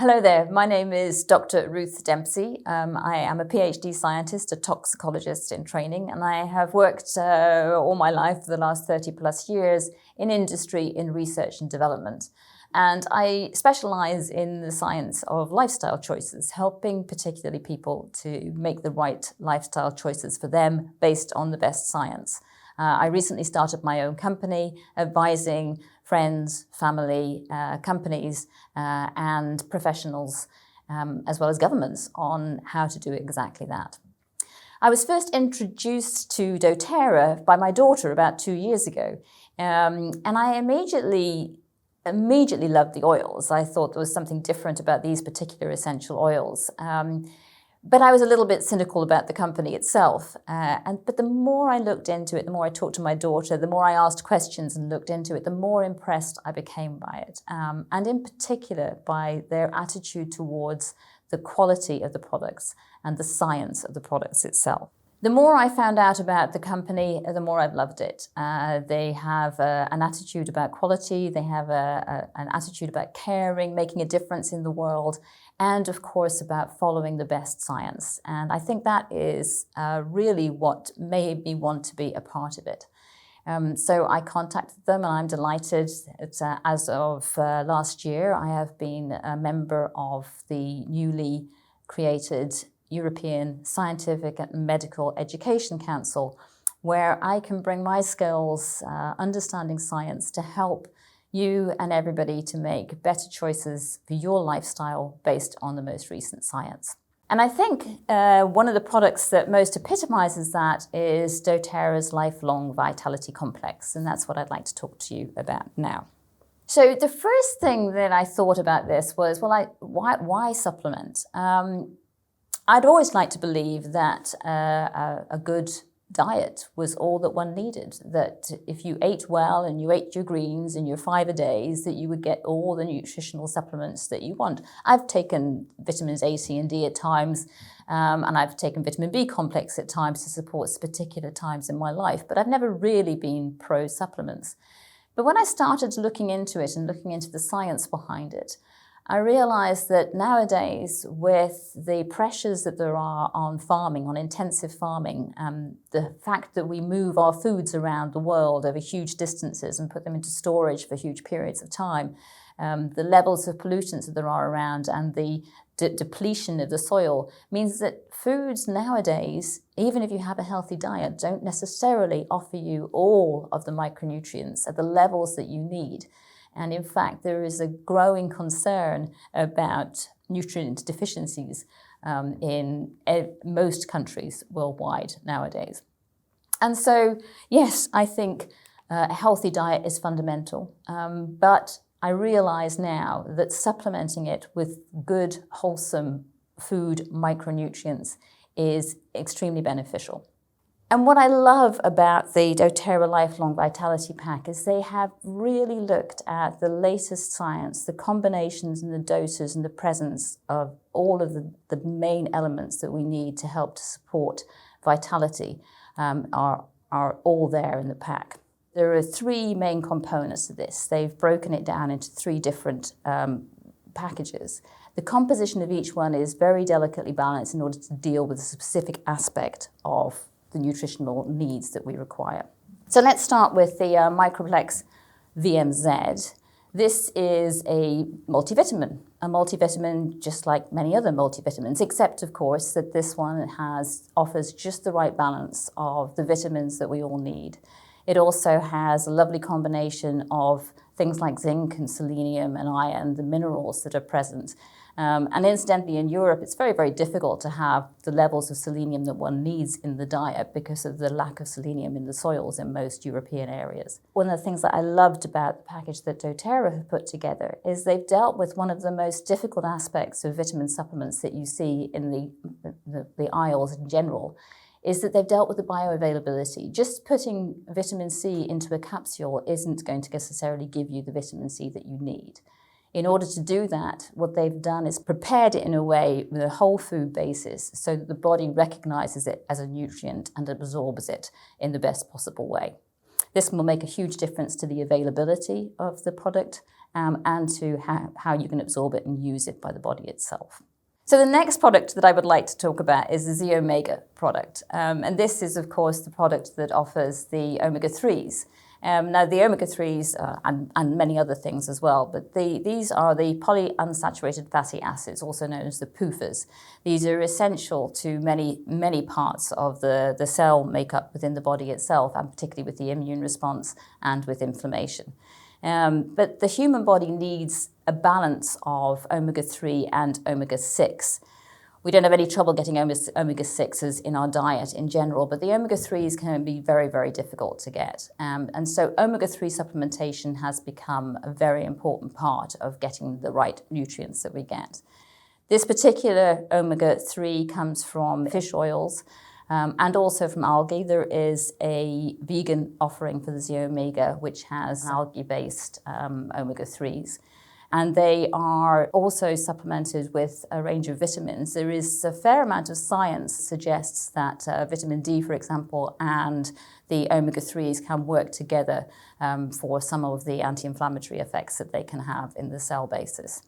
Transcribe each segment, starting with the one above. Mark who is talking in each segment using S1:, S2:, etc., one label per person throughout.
S1: Hello there, my name is Dr. Ruth Dempsey. I am a PhD scientist, a toxicologist in training, and I have worked all my life for the last 30 plus years in industry, in research and development. And I specialize in the science of lifestyle choices, helping particularly people to make the right lifestyle choices for them based on the best science. I recently started my own company advising friends, family, companies and professionals, as well as governments, on how to do exactly that. I was first introduced to doTERRA by my daughter about 2 years ago, and I immediately loved the oils. I thought there was something different about these particular essential oils. But I was a little bit cynical about the company itself. But the more I looked into it, the more I talked to my daughter, the more I asked questions and looked into it, the more impressed I became by it. And in particular by their attitude towards the quality of the products and the science of the products itself. The more I found out about the company, the more I've loved it. They have an attitude about quality, they have an attitude about caring, making a difference in the world, and of course about following the best science. And I think that is really what made me want to be a part of it. So I contacted them, and I'm delighted that as of last year, I have been a member of the newly created European Scientific and Medical Education Council, where I can bring my skills, understanding science, to help you and everybody to make better choices for your lifestyle based on the most recent science. And I think one of the products that most epitomizes that is doTERRA's Lifelong Vitality Complex, and that's what I'd like to talk to you about now. So the first thing that I thought about this was, why supplement? I'd always like to believe that a good diet was all that one needed, that if you ate well and you ate your greens and your fibre days, that you would get all the nutritional supplements that you want. I've taken vitamins A, C and D at times, and I've taken vitamin B complex at times to support particular times in my life, but I've never really been pro supplements. But when I started looking into it and looking into the science behind it, I realized that nowadays, with the pressures that there are on farming, on intensive farming, the fact that we move our foods around the world over huge distances and put them into storage for huge periods of time, the levels of pollutants that there are around and the depletion of the soil means that foods nowadays, even if you have a healthy diet, don't necessarily offer you all of the micronutrients at the levels that you need. And in fact, there is a growing concern about nutrient deficiencies in most countries worldwide nowadays. And so, yes, I think a healthy diet is fundamental, but I realize now that supplementing it with good, wholesome food micronutrients is extremely beneficial. And what I love about the doTERRA Lifelong Vitality Pack is they have really looked at the latest science, the combinations and the doses and the presence of all of the main elements that we need to help to support vitality are all there in the pack. There are 3 main components to this. They've broken it down into 3 different packages. The composition of each one is very delicately balanced in order to deal with a specific aspect of the nutritional needs that we require. So let's start with the Microplex VMZ. This is a multivitamin just like many other multivitamins, except of course that this one offers just the right balance of the vitamins that we all need. It also has a lovely combination of things like zinc and selenium and iron, the minerals that are present. And incidentally, in Europe, it's very, very difficult to have the levels of selenium that one needs in the diet because of the lack of selenium in the soils in most European areas. One of the things that I loved about the package that doTERRA have put together is they've dealt with one of the most difficult aspects of vitamin supplements that you see in the aisles in general, is that they've dealt with the bioavailability. Just putting vitamin C into a capsule isn't going to necessarily give you the vitamin C that you need. In order to do that, what they've done is prepared it in a way with a whole food basis so that the body recognizes it as a nutrient and absorbs it in the best possible way. This will make a huge difference to the availability of the product and to how you can absorb it and use it by the body itself. So the next product that I would like to talk about is the Z-Omega product. And this is, of course, the product that offers the omega-3s. Now, the omega-3s, and many other things as well, but these are the polyunsaturated fatty acids, also known as the PUFAs. These are essential to many parts of the cell makeup within the body itself, and particularly with the immune response and with inflammation. But the human body needs a balance of omega-3 and omega-6. We don't have any trouble getting omega-6s in our diet in general, but the omega-3s can be very, very difficult to get. And so omega-3 supplementation has become a very important part of getting the right nutrients that we get. This particular omega-3 comes from fish oils, and also from algae. There is a vegan offering for the Z-Omega, which has algae-based omega-3s. And they are also supplemented with a range of vitamins. There is a fair amount of science that suggests that vitamin D, for example, and the omega-3s can work together for some of the anti-inflammatory effects that they can have in the cell basis.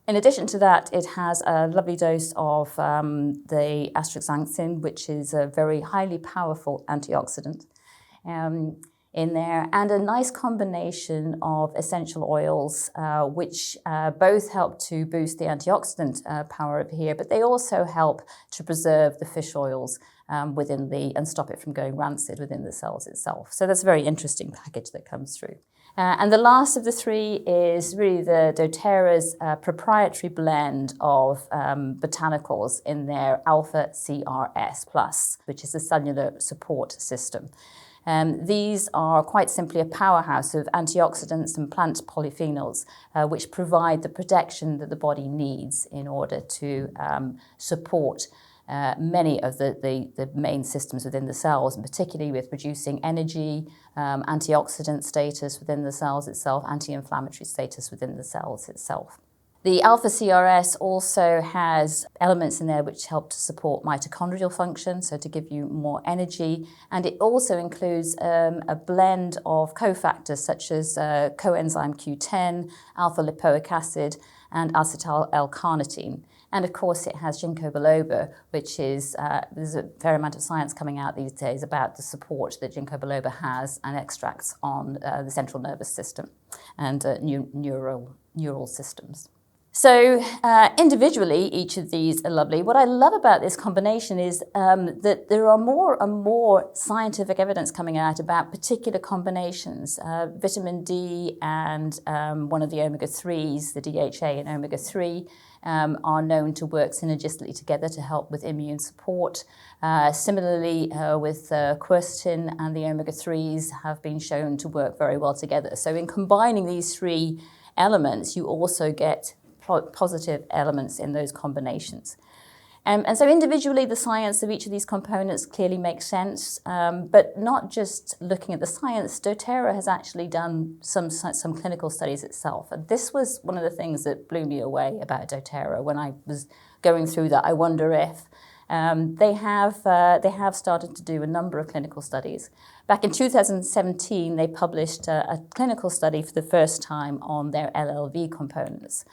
S1: In addition to that, it has a lovely dose of the astaxanthin, which is a very highly powerful antioxidant in there, and a nice combination of essential oils, which both help to boost the antioxidant power of here, but they also help to preserve the fish oils and stop it from going rancid within the cells itself. So that's a very interesting package that comes through. And the last of the three is really the doTERRA's proprietary blend of botanicals in their alpha CRS+, which is a cellular support system. These are quite simply a powerhouse of antioxidants and plant polyphenols, which provide the protection that the body needs in order to support many of the main systems within the cells, and particularly with producing energy, antioxidant status within the cells itself, anti-inflammatory status within the cells itself. The alpha CRS also has elements in there which help to support mitochondrial function, so to give you more energy, and it also includes a blend of cofactors such as coenzyme Q10, alpha lipoic acid, and acetyl L-carnitine. And of course, it has ginkgo biloba, which is, there's a fair amount of science coming out these days about the support that ginkgo biloba has and extracts on the central nervous system and neural systems. So individually, each of these are lovely. What I love about this combination is that there are more and more scientific evidence coming out about particular combinations. Vitamin D and one of the omega-3s, the DHA and omega-3, are known to work synergistically together to help with immune support. Similarly, with quercetin and the omega-3s have been shown to work very well together. So in combining these three elements, you also get positive elements in those combinations. And so individually, the science of each of these components clearly makes sense, but not just looking at the science. doTERRA has actually done some clinical studies itself. And this was one of the things that blew me away about doTERRA when I was going through that. I wonder if they have started to do a number of clinical studies. Back in 2017, they published a clinical study for the first time on their LLV components.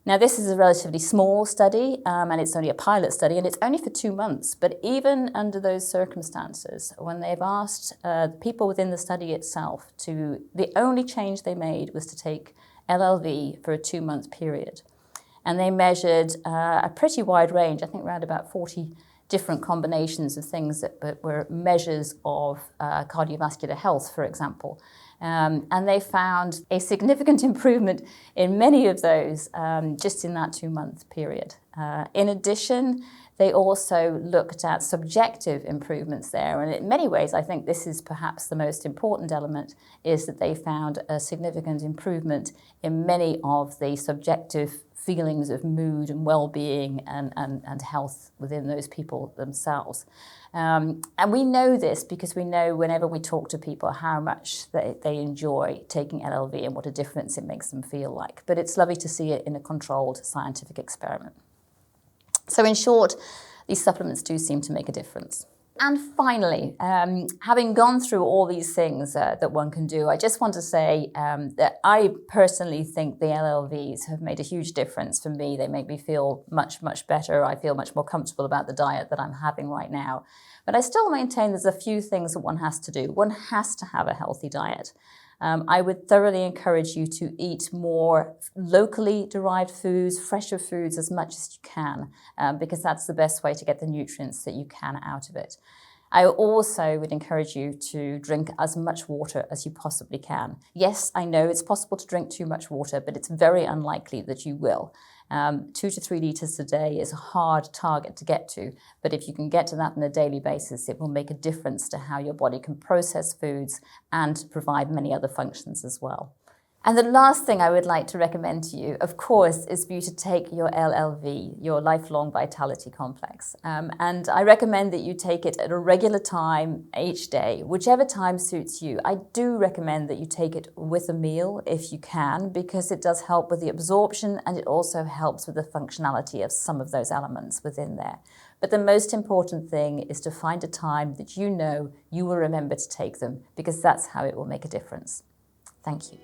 S1: Now, this is a relatively small study, and it's only a pilot study, and it's only for 2 months. But even under those circumstances, when they've asked people within the study itself the only change they made was to take LLV for a 2-month period. And they measured a pretty wide range, I think around about 40 different combinations of things that were measures of cardiovascular health, for example. And they found a significant improvement in many of those just in that 2-month period. In addition, they also looked at subjective improvements there. And in many ways, I think this is perhaps the most important element, is that they found a significant improvement in many of the subjective feelings of mood and well-being and health within those people themselves. And we know this because we know whenever we talk to people how much they enjoy taking LLV and what a difference it makes them feel like. But it's lovely to see it in a controlled scientific experiment. So in short, these supplements do seem to make a difference. And finally, having gone through all these things that one can do, I just want to say that I personally think the LLVs have made a huge difference for me. They make me feel much, much better. I feel much more comfortable about the diet that I'm having right now. But I still maintain there's a few things that one has to do. One has to have a healthy diet. I would thoroughly encourage you to eat more locally derived foods, fresher foods as much as you can, because that's the best way to get the nutrients that you can out of it. I also would encourage you to drink as much water as you possibly can. Yes, I know it's possible to drink too much water, but it's very unlikely that you will. 2 to 3 litres a day is a hard target to get to, but if you can get to that on a daily basis, it will make a difference to how your body can process foods and provide many other functions as well. And the last thing I would like to recommend to you, of course, is for you to take your LLV, your Lifelong Vitality Complex. And I recommend that you take it at a regular time each day, whichever time suits you. I do recommend that you take it with a meal if you can, because it does help with the absorption and it also helps with the functionality of some of those elements within there. But the most important thing is to find a time that you know you will remember to take them, because that's how it will make a difference. Thank you.